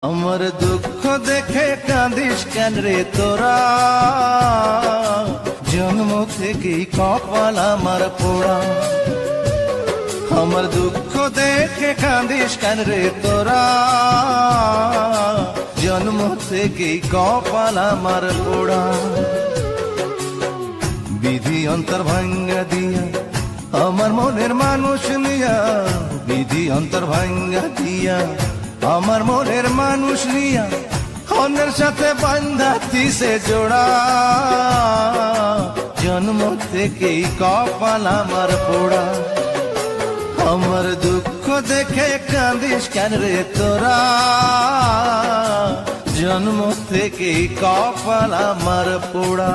আমার দুঃখ দেখে কাঁদিস কেন রে তোরা, জন্ম থেকেই কপাল আমার পোড়া। আমার দুঃখ দেখে কাঁদিস কেন রে তোরা, জন্ম থেকেই কপাল আমার পোড়া। বিধি অন্তর ভাঙ্গা দিয়া আমার মনের মানুষ নিয়া, বিধি অন্তর ভাঙ্গা দিয়া আমার মনের মানুষ নিয়া, অন্যের সাথে বান্ধা দিছে জোড়া। জন্ম থেকেই কপাল আমার পোড়া। আমার দুঃখ দেখে কাঁদিস কেন রে তোরা, জন্ম থেকেই কপাল আমার পোড়া।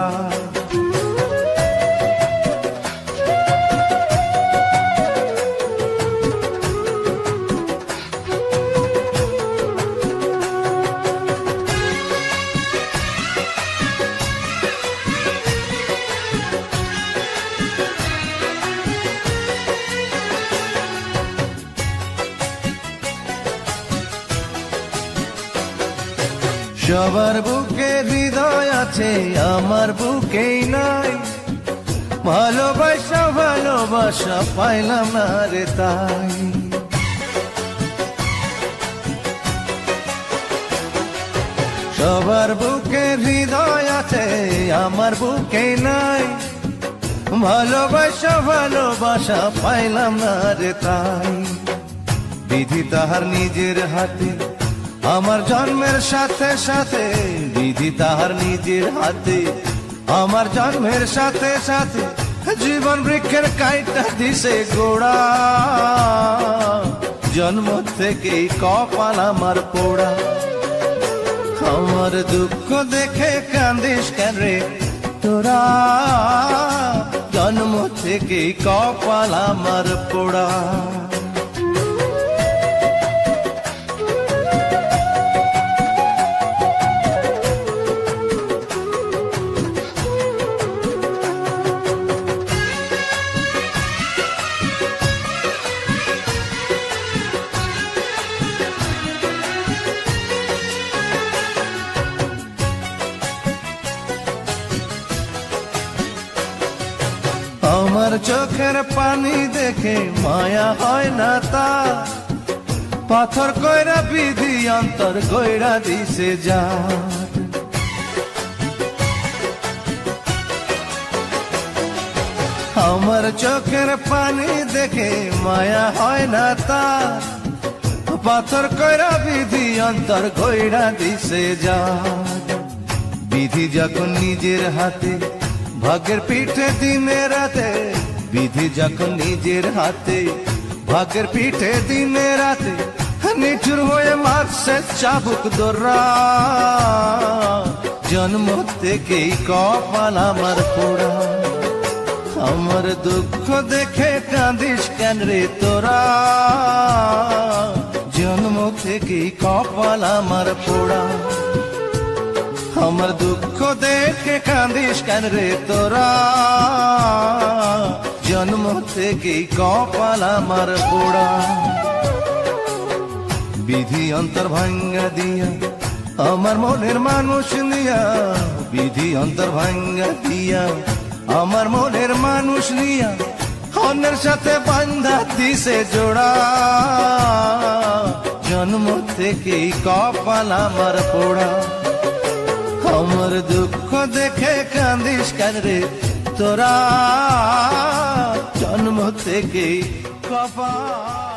সবার বুকে হৃদয় আছে, আমার বুকেই নাই। ভালোবাসা ভালোবাসা পাইলাম না রে তাই। সবার বুকে হৃদয় আছে, আমার বুকেই নাই। ভালোবাসা ভালোবাসা পাইলাম না রে তাই। বিধি তাহার নিজের হাতে, আমার জন্মের সাথে সাথে। বিধি তাহার নিজের হাতে, আমার জন্মের সাথে সাথে। জীবন বৃক্ষের কাইটা দিছে গোড়া, জন্ম থেকেই কপাল আমার পোড়া। আমার দুঃখ দেখে কান্দিস কেন রে তোরা, জন্ম থেকেই কপাল আমার পোড়া। আমার চোখের পানি দেখে মায়া হয় না তা, পাথর কইরা বিধি অন্তর কইরা দিছে যা। আমার চোখের পানি দেখে মায়া হয় না তা, পাথর কইরা বিধি অন্তর কইরা দিছে যা। বিধি যখন নিজের হাতে, ভাগ্যের পিঠে দিনে রাতে। বিধি যখন নিজের হাতে, ভাগ্যের পিঠে দিনে রাতে। নিঠুর হয়ে মারছে চাবুক দোরা, জন্ম থেকেই কপাল আমার পোড়া। আমার দুঃখ দেখে কাঁদিস কেন রে তোরা, জন্ম থেকেই কপাল আমার পোড়া। আমার দুঃখ দেখে কাঁদিস কেন রে তোরা, জন্ম থেকেই কপাল আমার পোড়া। বিধি অন্তর ভাঙ্গা দিয়া আমার মনের মানুষ নিয়া, বিধি অন্তর ভাঙ্গা দিয়া আমার মনের মানুষ নিয়া, অন্যের সাথে বান্ধা দিছে জোড়া। জন্ম থেকেই কপাল আমার পোড়া। আমার দুঃখ দেখে কান্দিস কেন রে তোরা, জন্ম থেকেই কপাল